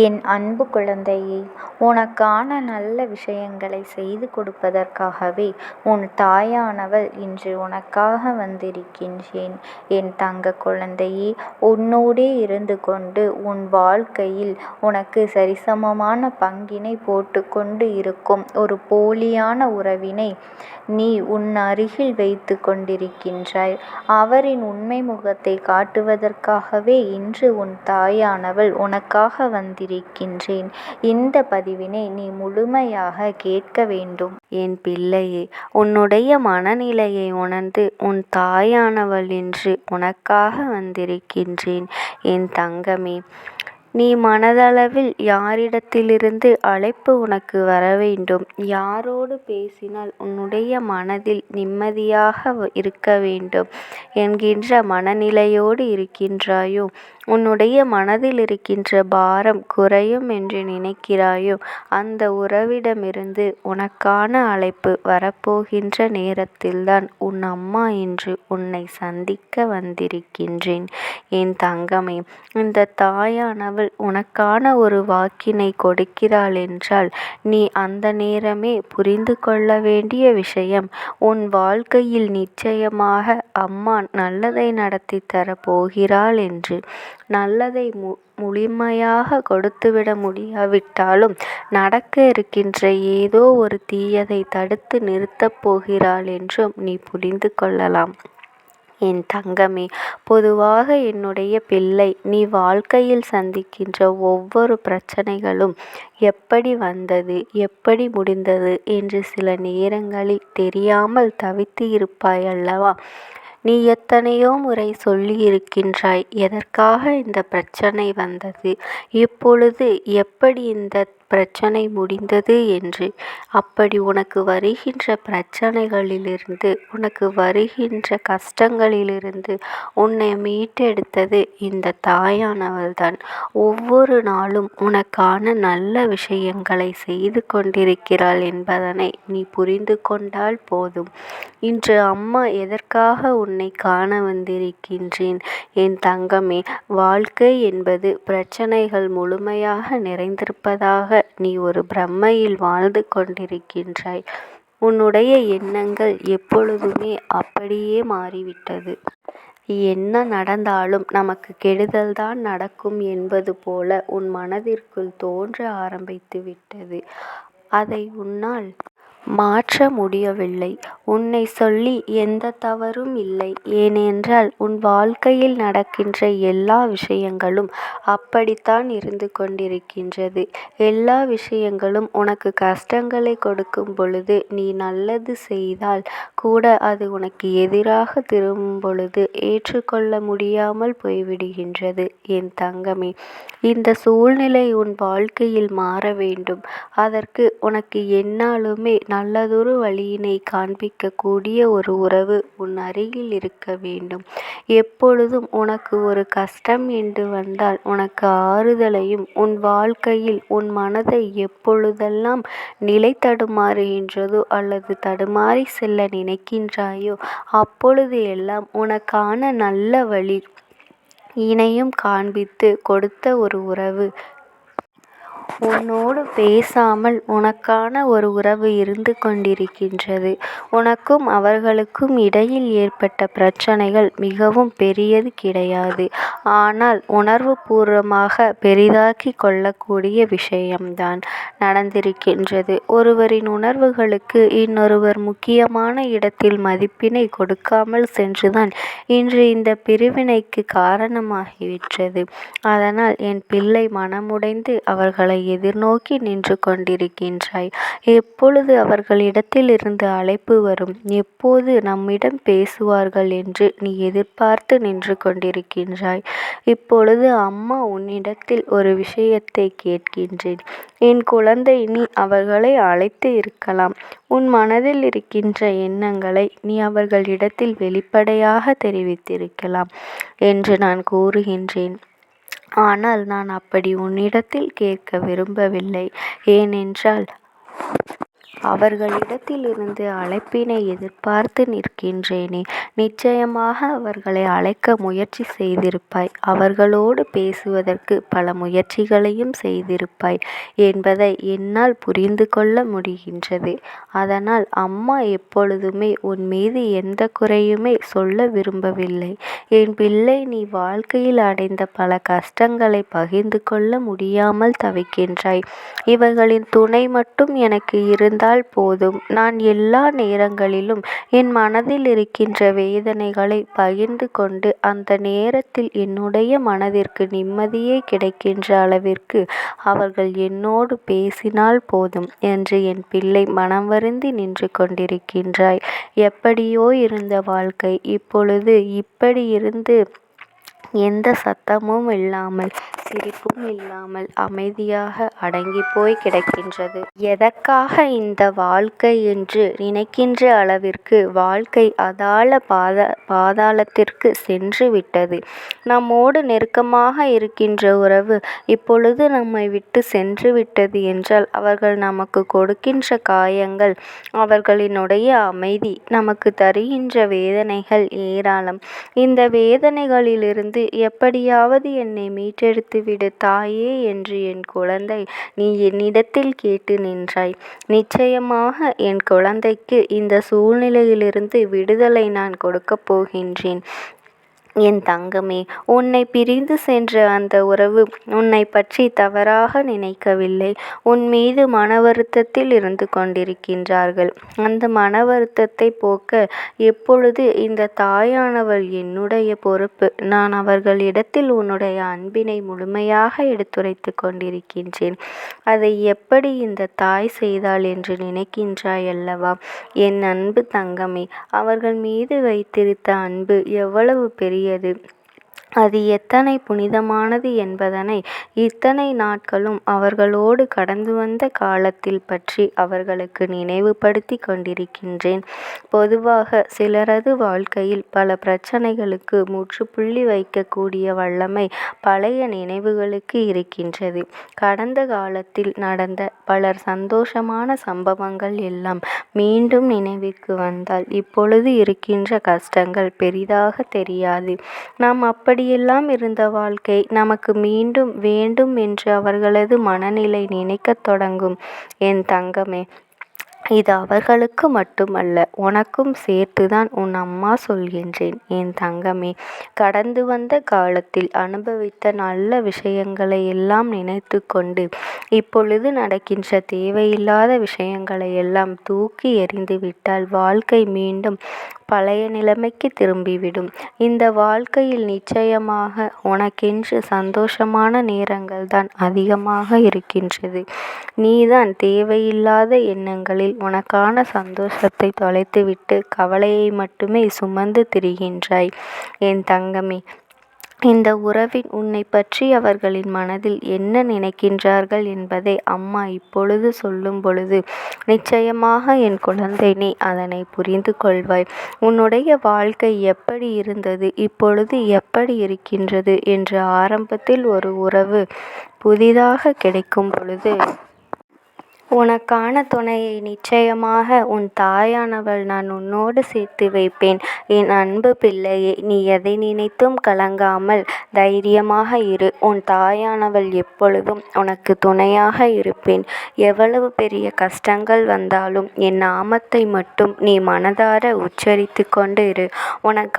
என் அன்பு குழந்தையே, உனக்கான நல்ல விஷயங்களை செய்து கொடுப்பதற்காகவே உன் தாயானவள் இன்று உனக்காக வந்திருக்கின்றேன். என் தங்க குழந்தையே, உன்னோடே இருந்து கொண்டு உன் வாழ்க்கையில் உனக்கு சரிசமமான பங்கினை போட்டுக்கொண்டு இருக்கும் ஒரு போலியான உறவினை நீ உன் அருகில் வைத்து கொண்டிருக்கின்றாய். அவரின் உண்மை முகத்தை காட்டுவதற்காகவே இன்று உன் தாயானவள் உனக்காக வந்திருக்கின்றேன். இந்த பதிவினை நீ முழுமையாக கேட்க வேண்டும். என் பிள்ளையே, உன்னுடைய மனநிலையை உணர்ந்து உன் தாயானவள் இன்று உனக்காக வந்திருக்கின்றேன். என் தங்கமே, நீ மனதளவில் யாரிடத்திலிருந்து அழைப்பு உனக்கு வர வேண்டும், யாரோடு பேசினால் உன்னுடைய மனதில் நிம்மதியாக இருக்க வேண்டும் என்கின்ற மனநிலையோடு இருக்கின்றாயோ, உன்னுடைய மனதில் இருக்கின்ற பாரம் குறையும் என்று நினைக்கிறாயோ, அந்த உறவிடமிருந்து உனக்கான அழைப்பு வரப்போகின்ற நேரத்தில்தான் உன் அம்மா இன்று உன்னை சந்திக்க வந்திருக்கின்றேன். என் தங்கமே, இந்த தாயானவள் உனக்கான ஒரு வாக்கினை கொடுக்கிறாள் என்றால் நீ அந்த நேரமே புரிந்து கொள்ள வேண்டிய விஷயம், உன் வாழ்க்கையில் நிச்சயமாக அம்மா நல்லதை நடத்தி தர போகிறாள் என்று. நல்லதை முழுமையாக கொடுத்துவிட முடியாவிட்டாலும் நடக்க இருக்கின்ற ஏதோ ஒரு தீயதை தடுத்து நிறுத்தப் போகிறாள் என்றும் நீ புரிந்து கொள்ளலாம். என் தங்கமே, பொதுவாக என்னுடைய பிள்ளை, நீ வாழ்க்கையில் சந்திக்கின்ற ஒவ்வொரு பிரச்சனைகளும் எப்படி வந்தது, எப்படி முடிந்தது என்று சில நேரங்களில் தெரியாமல் தவித்து இருப்பாய் அல்லவா? நீ எத்தனையோ முறை சொல்லி இருக்கின்றாய், எதற்காக இந்த பிரச்சனை வந்தது, இப்பொழுது எப்படி இந்த பிரச்சனை முடிந்தது என்று. அப்படி உனக்கு வருகின்ற பிரச்சனைகளிலிருந்து, உனக்கு வருகின்ற கஷ்டங்களிலிருந்து உன்னை மீட்டெடுத்தது இந்த தாயானவள்தான். ஒவ்வொரு நாளும் உனக்கான நல்ல விஷயங்களை செய்து கொண்டிருக்கிறாள் என்பதனை நீ புரிந்து கொண்டால் போதும். இன்று அம்மா எதற்காக உன்னை காண வந்திருக்கின்றேன்? என் தங்கமே, வாழ்க்கை என்பது பிரச்சனைகள் முழுமையாக நிறைந்திருப்பதாக நீ ஒரு பிரமையில் வாழ்ந்து கொண்டிருக்கின்றாய். உன்னுடைய எண்ணங்கள் எப்பொழுதுமே அப்படியே மாறிவிட்டது. என்ன நடந்தாலும் நமக்கு கெடுதல்தான் நடக்கும் என்பது போல உன் மனதிற்குள் தோன்ற ஆரம்பித்து விட்டது. அதை உன்னால் மாற்ற முடியவில்லை. உன்னை சொல்லி எந்த தவறும் இல்லை. ஏனென்றால் உன் வாழ்க்கையில் நடக்கின்ற எல்லா விஷயங்களும் அப்படித்தான் இருந்து கொண்டிருக்கின்றது. எல்லா விஷயங்களும் உனக்கு கஷ்டங்களை கொடுக்கும் பொழுது, நீ நல்லது செய்தால் கூட அது உனக்கு எதிராக திரும்பும் பொழுது ஏற்றுக்கொள்ள முடியாமல் போய்விடுகின்றது. என் தங்கமே, இந்த சூழ்நிலை உன் வாழ்க்கையில் மாற வேண்டும். அதற்கு உனக்கு எந்நாளுமே நல்லதொரு வழியினை காண்பிக்கக்கூடிய ஒரு உறவு உன் அருகில் இருக்க வேண்டும். எப்பொழுதும் உனக்கு ஒரு கஷ்டம் என்று வந்தால் உனக்கு ஆறுதலையும், உன் வாழ்க்கையில் உன் மனதை எப்பொழுதெல்லாம் நிலை தடுமாறுகின்றதோ அல்லது தடுமாறி செல்ல நினைக்கின்றாயோ அப்பொழுது எல்லாம் உனக்கான நல்ல வழி இனையும் காண்பித்து கொடுத்த ஒரு உறவு, உன்னோடு பேசாமல் உனக்கான ஒரு உறவு இருந்து கொண்டிருக்கின்றது. உனக்கும் அவர்களுக்கும் இடையில் ஏற்பட்ட பிரச்சனைகள் மிகவும் பெரியது கிடையாது. ஆனால் உணர்வு பூர்வமாக பெரிதாக்கி கொள்ளக்கூடிய விஷயம்தான் நடந்திருக்கின்றது. ஒருவரின் உணர்வுகளுக்கு இன்னொருவர் முக்கியமான இடத்தில் மதிப்பினை கொடுக்காமல் சென்றுதான் இன்று இந்த பிரிவினைக்கு காரணமாகிவிட்டது. அதனால் என் பிள்ளை மனமுடைந்து அவர்களை எதிர்நோக்கி நின்று கொண்டிருக்கின்றாய். எப்பொழுது அவர்களிடத்தில் இருந்து அழைப்பு வரும், எப்போது நம்மிடம் பேசுவார்கள் என்று நீ எதிர்பார்த்து நின்று கொண்டிருக்கின்றாய். இப்பொழுது அம்மா உன்னிடத்தில் ஒரு விஷயத்தை கேட்கின்றேன். என் குழந்தை, நீ அவர்களை அழைத்து இருக்கலாம். உன் மனதில் இருக்கின்ற எண்ணங்களை நீ அவர்களிடத்தில் வெளிப்படையாக தெரிவித்திருக்கலாம் என்று நான் கூறுகின்றேன். ஆனால் நான் அப்படி உன்னிடத்தில் கேட்க விரும்பவில்லை. ஏனென்றால் அவர்களிடத்திலிருந்து அழைப்பினை எதிர்பார்த்து நிற்கின்றேனே, நிச்சயமாக அவர்களை அழைக்க முயற்சி செய்திருப்பாய். அவர்களோடு பேசுவதற்கு பல முயற்சிகளையும் செய்திருப்பாய் என்பதை என்னால் புரிந்து கொள்ள முடிகின்றது. அதனால் அம்மா எப்பொழுதுமே உன் மீது எந்த குறையுமே சொல்ல விரும்பவில்லை. என் பிள்ளை, நீ வாழ்க்கையில் அடைந்த பல கஷ்டங்களை பகிர்ந்து கொள்ள முடியாமல் தவிக்கின்றாய். இவர்களின் துணை மட்டும் எனக்கு இருந்தால் போதும். நான் எல்லா நேரங்களிலும் என் மனதில் இருக்கின்ற வேதனைகளை பகிர்ந்து கொண்டு அந்த நேரத்தில் என்னுடைய மனதிற்கு நிம்மதியே கிடைக்கின்ற அளவிற்கு அவர்கள் என்னோடு பேசினால் போதும் என்று என் பிள்ளை மனம் வருந்தி நின்று கொண்டிருக்கின்றாய். எப்படியோ இருந்த வாழ்க்கை இப்பொழுது இப்படி இருந்து எந்த சத்தமும் இல்லாமல், சிரிப்பும் இல்லாமல் அமைதியாக அடங்கி போய் கிடக்கின்றது. எதற்காக இந்த வாழ்க்கை என்று நினைக்கின்ற அளவிற்கு வாழ்க்கை பாதாளத்திற்கு சென்று விட்டது. நம்மோடு நெருக்கமாக இருக்கின்ற உறவு இப்பொழுது நம்மை விட்டு சென்று விட்டது என்றால் அவர்கள் நமக்கு கொடுக்கின்ற காயங்கள், அவர்களினுடைய அமைதி நமக்கு தருகின்ற வேதனைகள் ஏராளம். இந்த வேதனைகளிலிருந்து எப்படியாவது என்னை மீட்டெடுத்து விடு தாயே என்று என் குழந்தை நீ என்னிடத்தில் கேட்டு நின்றாய். நிச்சயமாக என் குழந்தைக்கு இந்த சூழ்நிலையிலிருந்து விடுதலை நான் கொடுக்கப் போகின்றேன். என் தங்கமே, உன்னை பிரிந்து சென்ற அந்த உறவு உன்னை பற்றி தவறாக நினைக்கவில்லை. உன் மீது மன வருத்தத்தில் இருந்து கொண்டிருக்கின்றார்கள். அந்த மன வருத்தத்தை போக்க எப்பொழுது இந்த தாயானவள் என்னுடைய பொறுப்பு. நான் அவர்களிடத்தில் உன்னுடைய அன்பினை முழுமையாக எடுத்துரைத்து கொண்டிருக்கின்றேன். அதை எப்படி இந்த தாய் செய்தாள் என்று நினைக்கின்றாய் அல்லவா? என் அன்பு தங்கமே, அவர்கள் மீது வைத்திருந்த அன்பு எவ்வளவு பெரியது, அது எத்தனை புனிதமானது என்பதனை இத்தனை நாட்களும் அவர்களோடு கடந்து வந்த காலத்தில் பற்றி அவர்களுக்கு நினைவுபடுத்தி கொண்டிருக்கின்றேன். பொதுவாக சிலரது வாழ்க்கையில் பல பிரச்சனைகளுக்கு முற்றுப்புள்ளி வைக்கக்கூடிய வல்லமை பழைய நினைவுகளுக்கு இருக்கின்றது. கடந்த காலத்தில் நடந்த பலர் சந்தோஷமான சம்பவங்கள் எல்லாம் மீண்டும் நினைவிற்கு வந்தால் இப்பொழுது இருக்கின்ற கஷ்டங்கள் பெரிதாக தெரியாது. நாம் அப்படியெல்லாம் இருந்த வாழ்க்கை நமக்கு மீண்டும் வேண்டும் என்று அவர்களது மனநிலை நினைக்கத் தொடங்கும். என் தங்கமே, இது அவர்களுக்கு மட்டுமல்ல, உனக்கும் சேர்த்துதான் உன் அம்மா சொல்கின்றேன். என் தங்கமே, கடந்து வந்த காலத்தில் அனுபவித்த நல்ல விஷயங்களை எல்லாம் நினைத்து கொண்டு இப்பொழுது நடக்கின்ற தேவையில்லாத விஷயங்களை எல்லாம் தூக்கி எறிந்து விட்டால் வாழ்க்கை மீண்டும் பழைய நிலைமைக்கு திரும்பிவிடும். இந்த வாழ்க்கையில் நிச்சயமாக உனக்கென்று சந்தோஷமான நேரங்கள் தான் அதிகமாக இருக்கின்றது. நீதான் தேவையில்லாத எண்ணங்களில் உனக்கான சந்தோஷத்தை தொலைத்துவிட்டு கவலையை மட்டுமே சுமந்து திரிகின்றாய். என் தங்கமே, இந்த உறவின் உன்னை பற்றி அவர்களின் மனதில் என்ன நினைக்கின்றார்கள் என்பதை அம்மா இப்பொழுது சொல்லும் பொழுது நிச்சயமாக என் குழந்தை நீ அதனை புரிந்து கொள்வாய். உன்னுடைய வாழ்க்கை எப்படி இருந்தது, இப்பொழுது எப்படி இருக்கின்றது என்று ஆரம்பத்தில் ஒரு உறவு புதிதாக கிடைக்கும் பொழுது உனக்கான துணையை நிச்சயமாக உன் தாயானவள் நான் உன்னோடு சேர்த்து வைப்பேன். என் அன்பு பிள்ளையே, நீ எதை நினைத்தும் கலங்காமல் தைரியமாக இரு. உன் தாயானவள் எப்பொழுதும் உனக்கு துணையாக இருப்பேன். எவ்வளவு பெரிய கஷ்டங்கள் வந்தாலும் என் நாமத்தை மட்டும் நீ மனதார உச்சரித்து கொண்டு இரு. உனக்கு